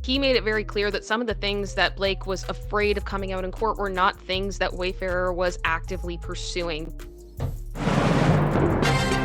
He made it very clear that some of the things that Blake was afraid of coming out in court were not things that Wayfarer was actively pursuing.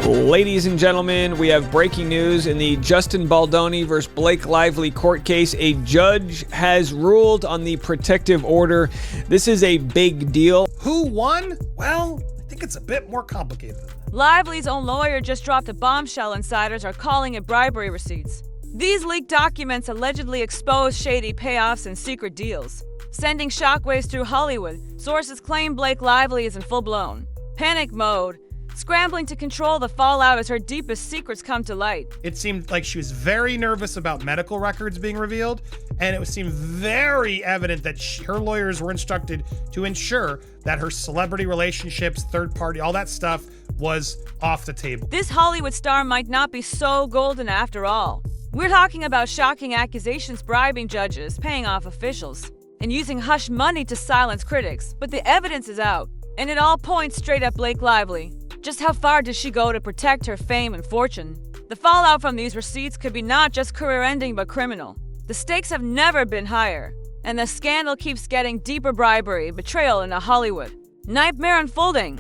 Ladies and gentlemen, we have breaking news in the Justin Baldoni versus Blake Lively court case. A judge has ruled on the protective order. This is a big deal. Who won? Well, I think it's a bit more complicated than that. Lively's own lawyer just dropped a bombshell insiders are calling it bribery receipts. These leaked documents allegedly expose shady payoffs and secret deals, sending shockwaves through Hollywood. Sources claim Blake Lively is in full-blown panic mode, scrambling to control the fallout as her deepest secrets come to light. It seemed like she was very nervous about medical records being revealed, and it seemed very evident that her lawyers were instructed to ensure that her celebrity relationships, third party, all that stuff was off the table. This Hollywood star might not be so golden after all. We're talking about shocking accusations bribing judges, paying off officials, and using hush money to silence critics. But the evidence is out, and it all points straight at Blake Lively. Just how far does she go to protect her fame and fortune? The fallout from these receipts could be not just career-ending but criminal. The stakes have never been higher, and the scandal keeps getting deeper. Bribery, betrayal in a Hollywood nightmare unfolding.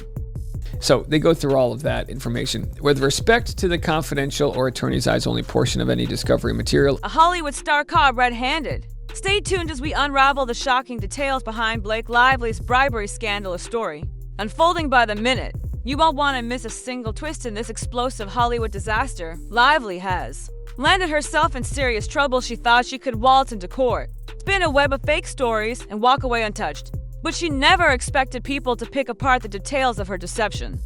So they go through all of that information. With respect to the confidential or attorney's eyes only portion of any discovery material, A Hollywood star caught red-handed. Stay tuned as we unravel the shocking details behind Blake Lively's bribery scandal, a story unfolding by the minute. You won't want to miss a single twist in this explosive Hollywood disaster. Lively has landed herself in serious trouble. She thought she could waltz into court, spin a web of fake stories, and walk away untouched. But she never expected people to pick apart the details of her deception.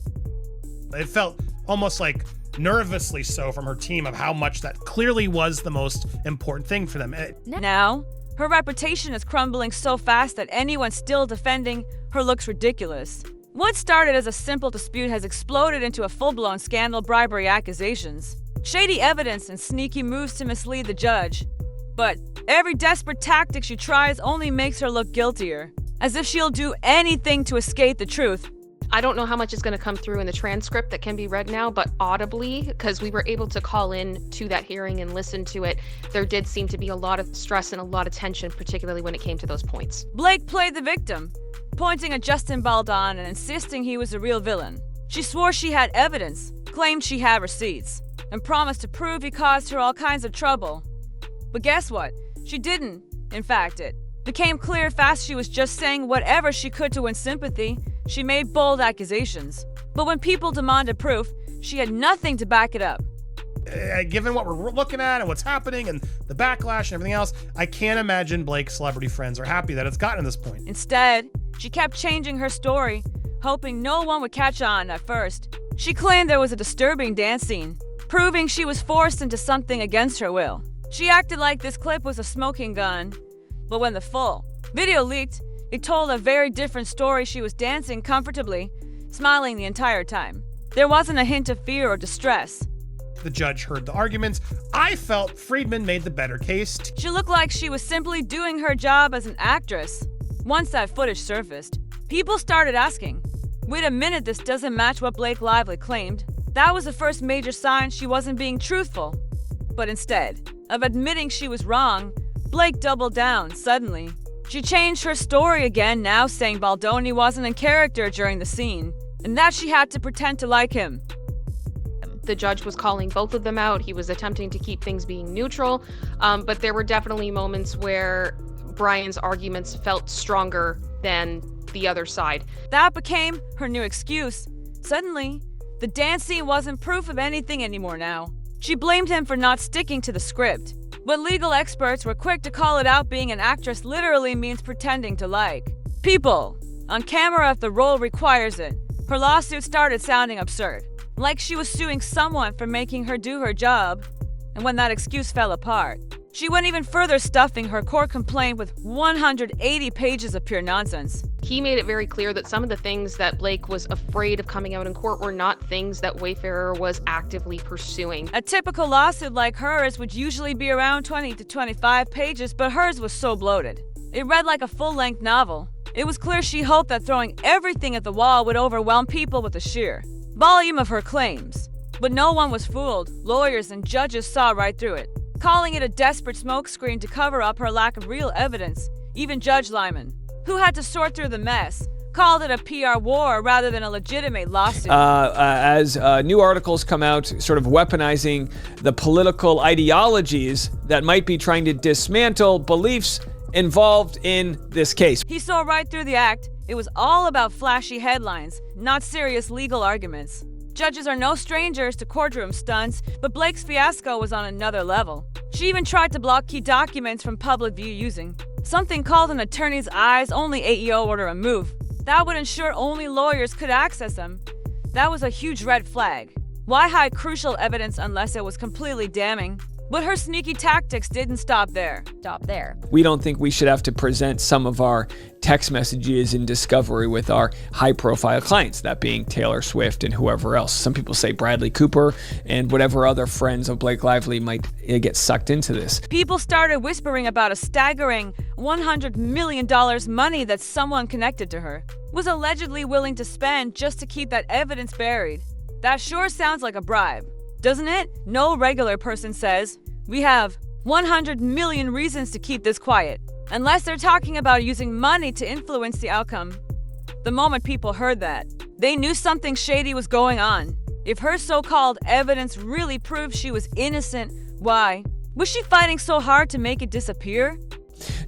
It felt almost like nervously so from her team of how much that clearly was the most important thing for them. Now, her reputation is crumbling so fast that anyone still defending her looks ridiculous. What started as a simple dispute has exploded into a full-blown scandal, bribery accusations, shady evidence, and sneaky moves to mislead the judge. But every desperate tactic she tries only makes her look guiltier, as if she'll do anything to escape the truth. I don't know how much is going to come through in the transcript that can be read now, but audibly, because we were able to call in to that hearing and listen to it, there did seem to be a lot of stress and a lot of tension, particularly when it came to those points. Blake played the victim, pointing at Justin Baldoni and insisting he was the real villain. She swore she had evidence, claimed she had receipts, and promised to prove he caused her all kinds of trouble. But guess what? She didn't. In fact, it became clear fast she was just saying whatever she could to win sympathy. She made bold accusations. But when people demanded proof, she had nothing to back it up. Given what we're looking at and what's happening and the backlash and everything else, I can't imagine Blake's celebrity friends are happy that it's gotten to this point. Instead, she kept changing her story, hoping no one would catch on at first. She claimed there was a disturbing dance scene, proving she was forced into something against her will. She acted like this clip was a smoking gun, but when the full video leaked, it told a very different story. She was dancing comfortably, smiling the entire time. There wasn't a hint of fear or distress. The judge heard the arguments. I felt Friedman made the better case. She looked like she was simply doing her job as an actress. Once that footage surfaced, people started asking, wait a minute, this doesn't match what Blake Lively claimed. That was the first major sign she wasn't being truthful. But instead of admitting she was wrong, Blake doubled down suddenly. She changed her story again, now saying Baldoni wasn't in character during the scene, and that she had to pretend to like him. The judge was calling both of them out. He was attempting to keep things being neutral, but there were definitely moments where Brian's arguments felt stronger than the other side. That became her new excuse. Suddenly, the dance scene wasn't proof of anything anymore now. She blamed him for not sticking to the script. But legal experts were quick to call it out. Being an actress literally means pretending to like people on camera if the role requires it. Her lawsuit started sounding absurd, like she was suing someone for making her do her job. And when that excuse fell apart, she went even further, stuffing her court complaint with 180 pages of pure nonsense. He made it very clear that some of the things that Blake was afraid of coming out in court were not things that Wayfarer was actively pursuing. A typical lawsuit like hers would usually be around 20 to 25 pages, but hers was so bloated. It read like a full-length novel. It was clear she hoped that throwing everything at the wall would overwhelm people with the sheer volume of her claims. But no one was fooled. Lawyers and judges saw right through it. calling it a desperate smokescreen to cover up her lack of real evidence. Even Judge Lyman, who had to sort through the mess, called it a PR war rather than a legitimate lawsuit. As new articles come out, sort of weaponizing the political ideologies that might be trying to dismantle beliefs involved in this case. He saw right through the act. It was all about flashy headlines, not serious legal arguments. Judges are no strangers to courtroom stunts, but Blake's fiasco was on another level. She even tried to block key documents from public view using something called an attorney's eyes only AEO order a move. That would ensure only lawyers could access them. That was a huge red flag. Why hide crucial evidence unless it was completely damning? But her sneaky tactics didn't stop there. We don't think we should have to present some of our text messages in discovery with our high-profile clients, that being Taylor Swift and whoever else. Some people say Bradley Cooper and whatever other friends of Blake Lively might get sucked into this. People started whispering about a staggering $100 million money that someone connected to her was allegedly willing to spend just to keep that evidence buried. That sure sounds like a bribe, doesn't it? No regular person says, we have 100 million reasons to keep this quiet, unless they're talking about using money to influence the outcome. The moment people heard that, they knew something shady was going on. If her so-called evidence really proved she was innocent, why was she fighting so hard to make it disappear?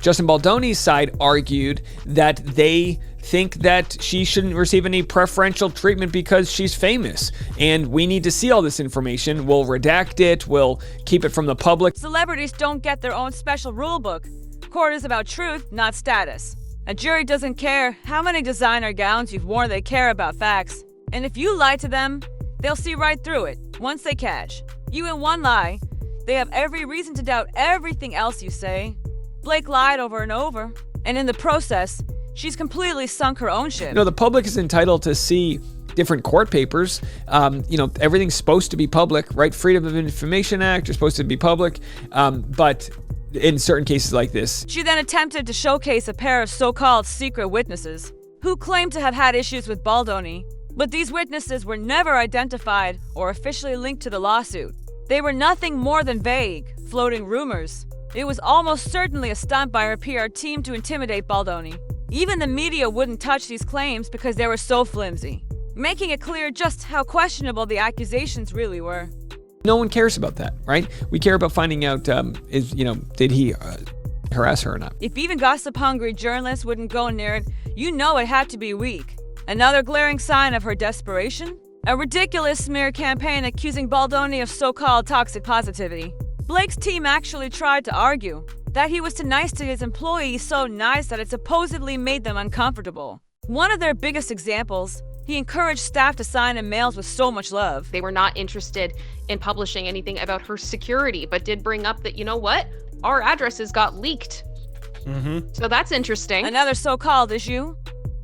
Justin Baldoni's side argued that they think that she shouldn't receive any preferential treatment because she's famous, and we need to see all this information. We'll redact it, we'll keep it from the public. Celebrities don't get their own special rule book. Court is about truth, not status. A jury doesn't care how many designer gowns you've worn, they care about facts. And if you lie to them, they'll see right through it once they catch you in one lie. They have every reason to doubt everything else you say. Blake lied over and over, and in the process, she's completely sunk her own ship. The public is entitled to see different court papers. Everything's supposed to be public, right? Freedom of Information Act is supposed to be public, but in certain cases like this. She then attempted to showcase a pair of so-called secret witnesses who claimed to have had issues with Baldoni, but these witnesses were never identified or officially linked to the lawsuit. They were nothing more than vague, floating rumors. It was almost certainly a stunt by her PR team to intimidate Baldoni. Even the media wouldn't touch these claims because they were so flimsy, making it clear just how questionable the accusations really were. No one cares about that, right? We care about finding out, did he harass her or not? If even gossip-hungry journalists wouldn't go near it, you know it had to be weak. Another glaring sign of her desperation? A ridiculous smear campaign accusing Baldoni of so-called toxic positivity. Blake's team actually tried to argue that he was too nice to his employees, so nice that it supposedly made them uncomfortable. One of their biggest examples, he encouraged staff to sign in mails with so much love. They were not interested in publishing anything about her security, but did bring up that, our addresses got leaked. So that's interesting. Another so-called issue,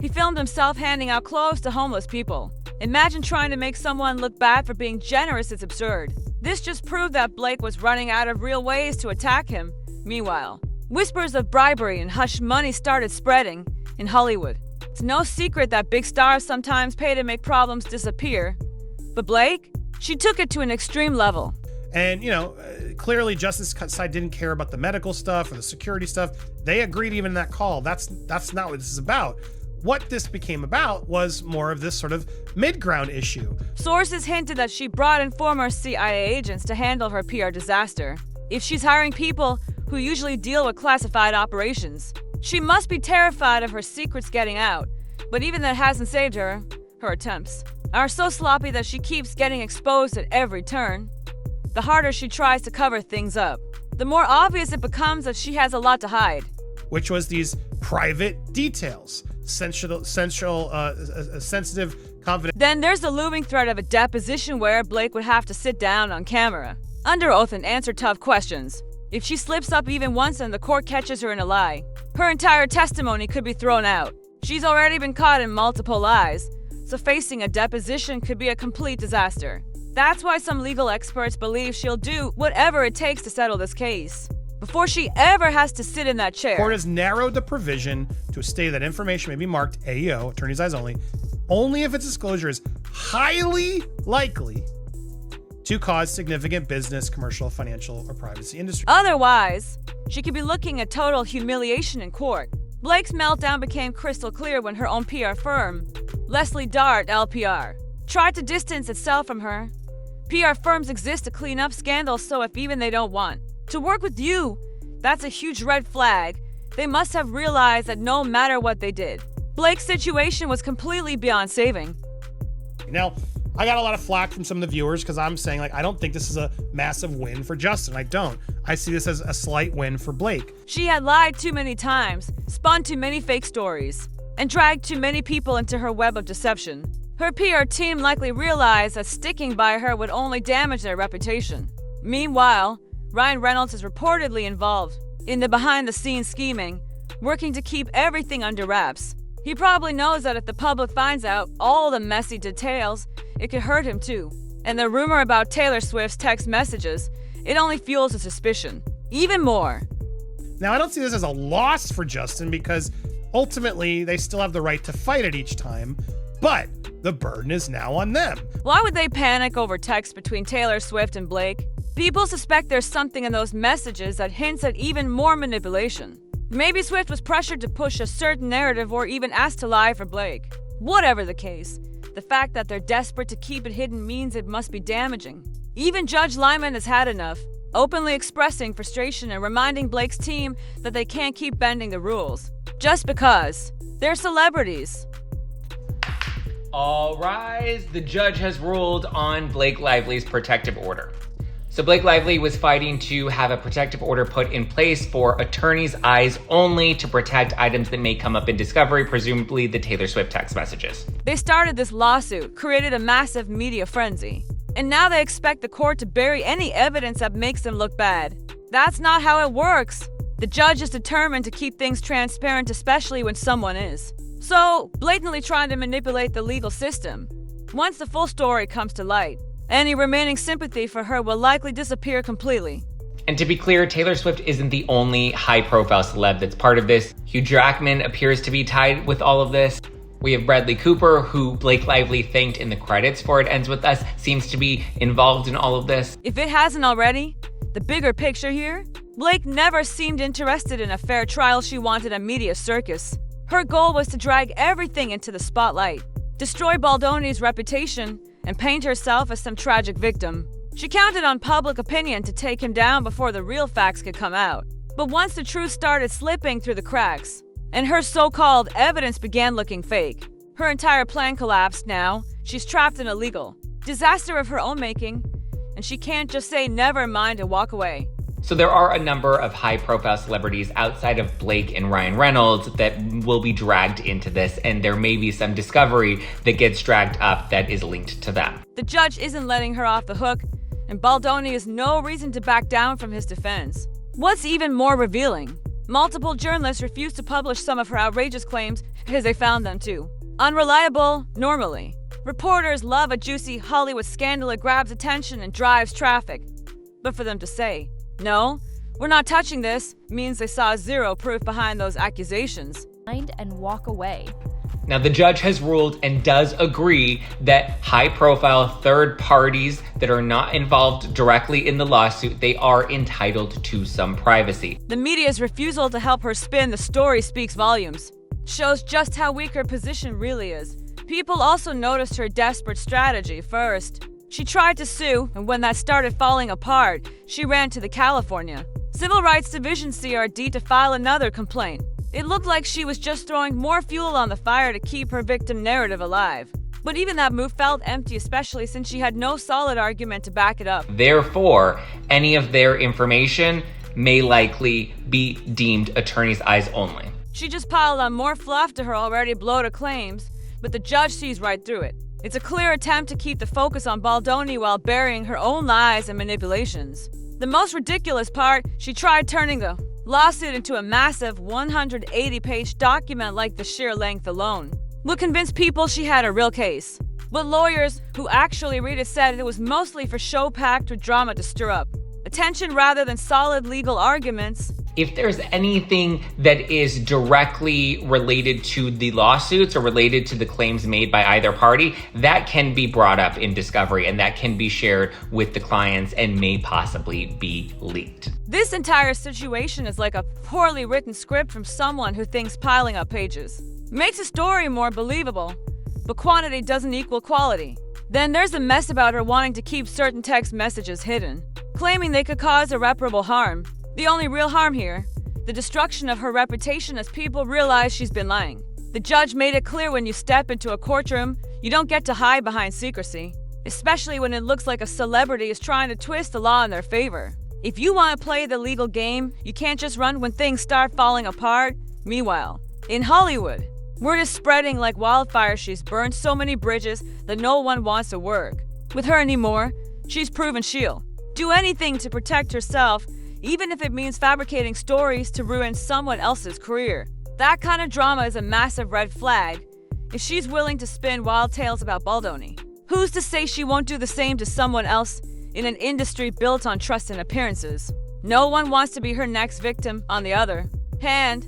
he filmed himself handing out clothes to homeless people. Imagine trying to make someone look bad for being generous, it's absurd. This just proved that Blake was running out of real ways to attack him. Meanwhile, whispers of bribery and hush money started spreading in Hollywood. It's no secret that big stars sometimes pay to make problems disappear. But Blake, she took it to an extreme level. And, clearly Justice side didn't care about the medical stuff or the security stuff. They agreed even in that call. That's not what this is about. What this became about was more of this sort of mid-ground issue. Sources hinted that she brought in former CIA agents to handle her PR disaster. If she's hiring people who usually deal with classified operations, she must be terrified of her secrets getting out. But even that hasn't saved her. Her attempts are so sloppy that she keeps getting exposed at every turn. The harder she tries to cover things up, the more obvious it becomes that she has a lot to hide. Which was these private details. Sensitive, confidential. Then there's the looming threat of a deposition where Blake would have to sit down on camera, under oath, and answer tough questions. If she slips up even once and the court catches her in a lie, her entire testimony could be thrown out. She's already been caught in multiple lies, so facing a deposition could be a complete disaster. That's why some legal experts believe she'll do whatever it takes to settle this case before she ever has to sit in that chair. Court has narrowed the provision to state that information may be marked AEO, attorney's eyes only if its disclosure is highly likely to cause significant business, commercial, financial, or privacy industry. Otherwise, she could be looking at total humiliation in court. Blake's meltdown became crystal clear when her own PR firm, Leslie Dart LPR, tried to distance itself from her. PR firms exist to clean up scandals, so if even they don't want to work with you, that's a huge red flag. They must have realized that no matter what they did, Blake's situation was completely beyond saving. Now, I got a lot of flack from some of the viewers because I'm saying, I don't think this is a massive win for Justin. I don't. I see this as a slight win for Blake. She had lied too many times, spun too many fake stories, and dragged too many people into her web of deception. Her PR team likely realized that sticking by her would only damage their reputation. Meanwhile, Ryan Reynolds is reportedly involved in the behind-the-scenes scheming, working to keep everything under wraps. He probably knows that if the public finds out all the messy details, it could hurt him too. And the rumor about Taylor Swift's text messages, it only fuels the suspicion. Even more. Now, I don't see this as a loss for Justin because ultimately they still have the right to fight it each time, but the burden is now on them. Why would they panic over text between Taylor Swift and Blake? People suspect there's something in those messages that hints at even more manipulation. Maybe Swift was pressured to push a certain narrative or even asked to lie for Blake. Whatever the case, the fact that they're desperate to keep it hidden means it must be damaging. Even Judge Lyman has had enough, openly expressing frustration and reminding Blake's team that they can't keep bending the rules, just because they're celebrities. All rise. The judge has ruled on Blake Lively's protective order. So Blake Lively was fighting to have a protective order put in place for attorneys' eyes only to protect items that may come up in discovery, presumably the Taylor Swift text messages. They started this lawsuit, created a massive media frenzy, and now they expect the court to bury any evidence that makes them look bad. That's not how it works. The judge is determined to keep things transparent, especially when someone is so blatantly trying to manipulate the legal system. Once the full story comes to light, any remaining sympathy for her will likely disappear completely. And to be clear, Taylor Swift isn't the only high-profile celeb that's part of this. Hugh Jackman appears to be tied with all of this. We have Bradley Cooper, who Blake Lively thanked in the credits for It Ends With Us, seems to be involved in all of this. If it hasn't already, the bigger picture here, Blake never seemed interested in a fair trial. She wanted a media circus. Her goal was to drag everything into the spotlight, destroy Baldoni's reputation, and paint herself as some tragic victim. She counted on public opinion to take him down before the real facts could come out. But once the truth started slipping through the cracks, and her so-called evidence began looking fake, her entire plan collapsed. Now, she's trapped in a legal disaster of her own making, and she can't just say never mind and walk away. So there are a number of high-profile celebrities outside of Blake and Ryan Reynolds that will be dragged into this, and there may be some discovery that gets dragged up that is linked to them. The judge isn't letting her off the hook, and Baldoni has no reason to back down from his defense. What's even more revealing, multiple journalists refused to publish some of her outrageous claims because they found them too unreliable normally. Reporters love a juicy Hollywood scandal that grabs attention and drives traffic. But for them to say, "No, we're not touching this," means they saw zero proof behind those accusations. And walk away. Now, the judge has ruled and does agree that high-profile third parties that are not involved directly in the lawsuit, they are entitled to some privacy. The media's refusal to help her spin the story speaks volumes. It shows just how weak her position really is. People also noticed her desperate strategy first. She tried to sue, and when that started falling apart, she ran to the California Civil Rights Division CRD to file another complaint. It looked like she was just throwing more fuel on the fire to keep her victim narrative alive. But even that move felt empty, especially since she had no solid argument to back it up. Therefore, any of their information may likely be deemed attorney's eyes only. She just piled on more fluff to her already bloated claims, but the judge sees right through it. It's a clear attempt to keep the focus on Baldoni while burying her own lies and manipulations. The most ridiculous part, she tried turning the lawsuit into a massive 180-page document like the sheer length alone would convince people she had a real case. But lawyers who actually read it said it was mostly for show packed with drama to stir up attention rather than solid legal arguments. If there's anything that is directly related to the lawsuits or related to the claims made by either party, that can be brought up in discovery and that can be shared with the clients and may possibly be leaked. This entire situation is like a poorly written script from someone who thinks piling up pages makes a story more believable, but quantity doesn't equal quality. Then there's a mess about her wanting to keep certain text messages hidden, claiming they could cause irreparable harm. The only real harm here, the destruction of her reputation as people realize she's been lying. The judge made it clear when you step into a courtroom, you don't get to hide behind secrecy, especially when it looks like a celebrity is trying to twist the law in their favor. If you want to play the legal game, you can't just run when things start falling apart. Meanwhile, in Hollywood, word is spreading like wildfire. She's burned so many bridges that no one wants to work with her anymore. She's proven she'll do anything to protect herself, even if it means fabricating stories to ruin someone else's career. That kind of drama is a massive red flag if she's willing to spin wild tales about Baldoni. Who's to say she won't do the same to someone else in an industry built on trust and appearances? No one wants to be her next victim. On the other hand,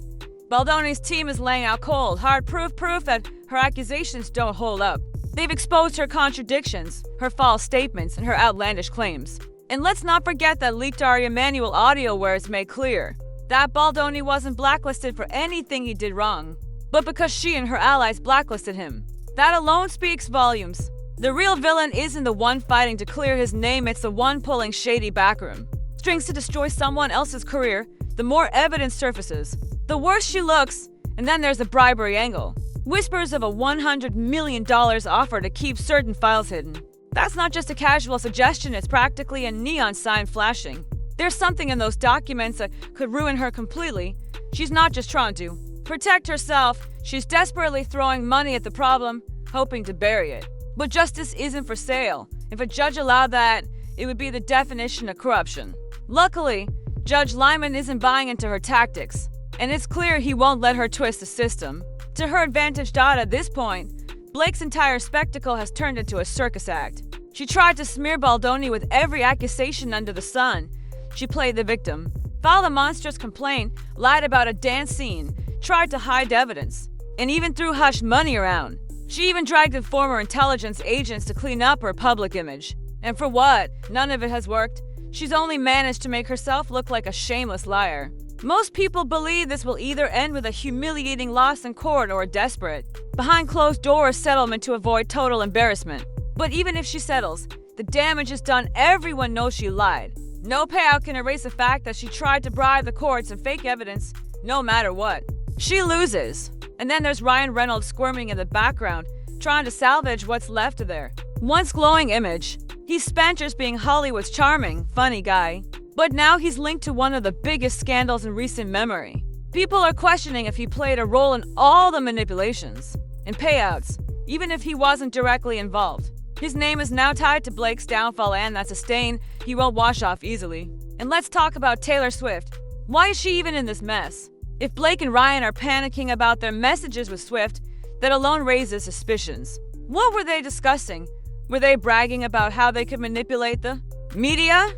Baldoni's team is laying out cold, hard proof that her accusations don't hold up. They've exposed her contradictions, her false statements, and her outlandish claims. And let's not forget that leaked Ari Emanuel audio where it's made clear that Baldoni wasn't blacklisted for anything he did wrong, but because she and her allies blacklisted him. That alone speaks volumes. The real villain isn't the one fighting to clear his name, it's the one pulling shady backroom strings to destroy someone else's career. The more evidence surfaces, the worse she looks. And then there's the bribery angle. Whispers of a $100 million offer to keep certain files hidden. That's not just a casual suggestion, it's practically a neon sign flashing. There's something in those documents that could ruin her completely. She's not just trying to protect herself, she's desperately throwing money at the problem, hoping to bury it. But justice isn't for sale. If a judge allowed that, it would be the definition of corruption. Luckily, Judge Lyman isn't buying into her tactics, and it's clear he won't let her twist the system to her advantage. At this point, Blake's entire spectacle has turned into a circus act. She tried to smear Baldoni with every accusation under the sun. She played the victim, filed a monstrous complaint, lied about a dance scene, tried to hide evidence, and even threw hush money around. She even dragged in former intelligence agents to clean up her public image. And for what? None of it has worked. She's only managed to make herself look like a shameless liar. Most people believe this will either end with a humiliating loss in court or a desperate, behind closed doors settlement to avoid total embarrassment. But even if she settles, the damage is done. Everyone knows she lied. No payout can erase the fact that she tried to bribe the courts and fake evidence, no matter what. She loses. And then there's Ryan Reynolds squirming in the background, trying to salvage what's left of their once glowing image. He spent just being Hollywood's charming, funny guy. But now he's linked to one of the biggest scandals in recent memory. People are questioning if he played a role in all the manipulations and payouts, even if he wasn't directly involved. His name is now tied to Blake's downfall, and that's a stain he won't wash off easily. And let's talk about Taylor Swift. Why is she even in this mess? If Blake and Ryan are panicking about their messages with Swift, that alone raises suspicions. What were they discussing? Were they bragging about how they could manipulate the media?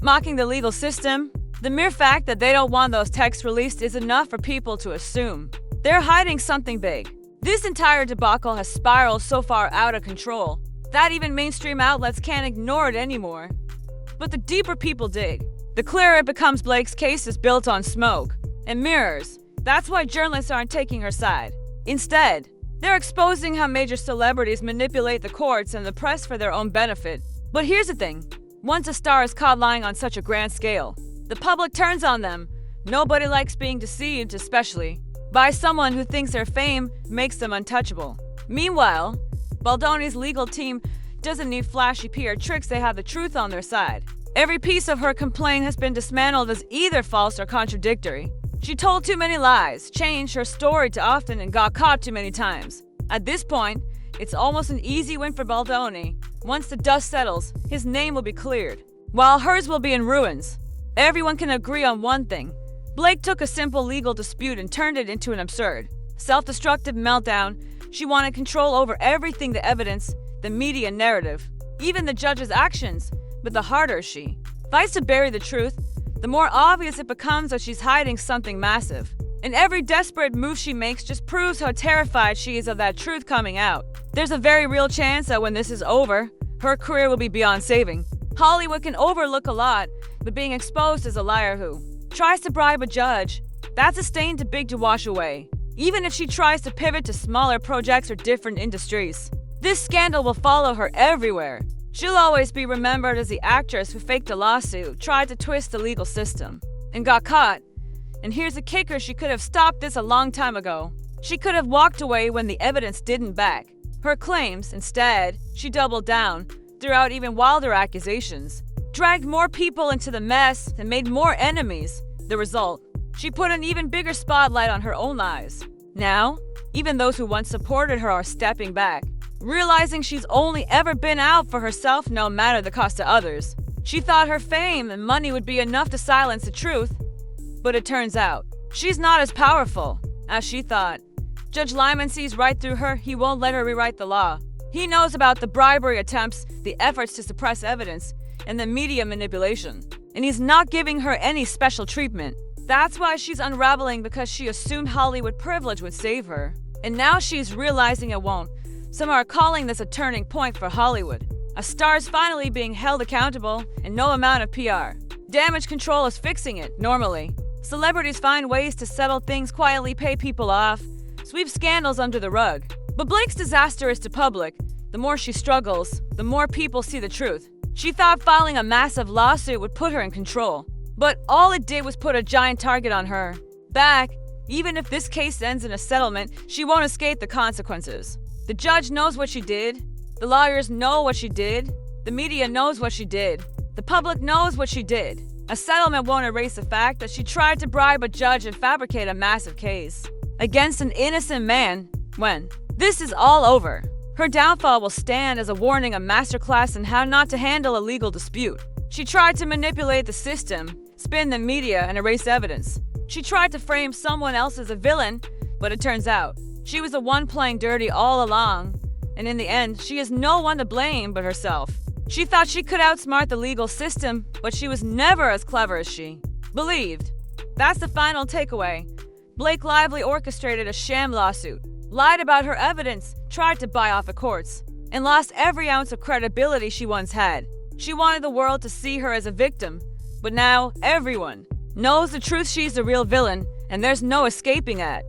Mocking the legal system? The mere fact that they don't want those texts released is enough for people to assume they're hiding something big. This entire debacle has spiraled so far out of control that even mainstream outlets can't ignore it anymore. But the deeper people dig, the clearer it becomes Blake's case is built on smoke and mirrors. That's why journalists aren't taking her side. Instead, they're exposing how major celebrities manipulate the courts and the press for their own benefit. But here's the thing. Once a star is caught lying on such a grand scale, the public turns on them. Nobody likes being deceived, especially by someone who thinks their fame makes them untouchable. Meanwhile, Baldoni's legal team doesn't need flashy PR tricks, they have the truth on their side. Every piece of her complaint has been dismantled as either false or contradictory. She told too many lies, changed her story too often, and got caught too many times. At this point, it's almost an easy win for Baldoni. Once the dust settles, his name will be cleared, while hers will be in ruins. Everyone can agree on one thing. Blake took a simple legal dispute and turned it into an absurd, self-destructive meltdown. She wanted control over everything, the evidence, the media narrative, even the judge's actions. But the harder she fights to bury the truth, the more obvious it becomes that she's hiding something massive. And every desperate move she makes just proves how terrified she is of that truth coming out. There's a very real chance that when this is over, her career will be beyond saving. Hollywood can overlook a lot, but being exposed as a liar who tries to bribe a judge, that's a stain too big to wash away, even if she tries to pivot to smaller projects or different industries. This scandal will follow her everywhere. She'll always be remembered as the actress who faked a lawsuit, tried to twist the legal system, and got caught. And here's the kicker, she could have stopped this a long time ago. She could have walked away when the evidence didn't back her claims. Instead, she doubled down, threw out even wilder accusations, dragged more people into the mess, and made more enemies. The result, she put an even bigger spotlight on her own lies. Now, even those who once supported her are stepping back, realizing she's only ever been out for herself no matter the cost to others. She thought her fame and money would be enough to silence the truth, but it turns out she's not as powerful as she thought. Judge Lyman sees right through her. He won't let her rewrite the law. He knows about the bribery attempts, the efforts to suppress evidence, and the media manipulation. And he's not giving her any special treatment. That's why she's unraveling, because she assumed Hollywood privilege would save her. And now she's realizing it won't. Some are calling this a turning point for Hollywood. A star's finally being held accountable, and no amount of PR. Damage control is fixing it, normally. Celebrities find ways to settle things quietly, pay people off, sweep scandals under the rug. But Blake's disaster is to public. The more she struggles, the more people see the truth. She thought filing a massive lawsuit would put her in control. But all it did was put a giant target on her. Back, even if this case ends in a settlement, she won't escape the consequences. The judge knows what she did. The lawyers know what she did. The media knows what she did. The public knows what she did. A settlement won't erase the fact that she tried to bribe a judge and fabricate a massive case against an innocent man. When this is all over, her downfall will stand as a warning, a masterclass in how not to handle a legal dispute. She tried to manipulate the system, spin the media, and erase evidence. She tried to frame someone else as a villain, but it turns out she was the one playing dirty all along, and in the end, she has no one to blame but herself. She thought she could outsmart the legal system, but she was never as clever as she believed. That's the final takeaway. Blake Lively orchestrated a sham lawsuit, lied about her evidence, tried to buy off the courts, and lost every ounce of credibility she once had. She wanted the world to see her as a victim, but now everyone knows the truth. She's the real villain, and there's no escaping it.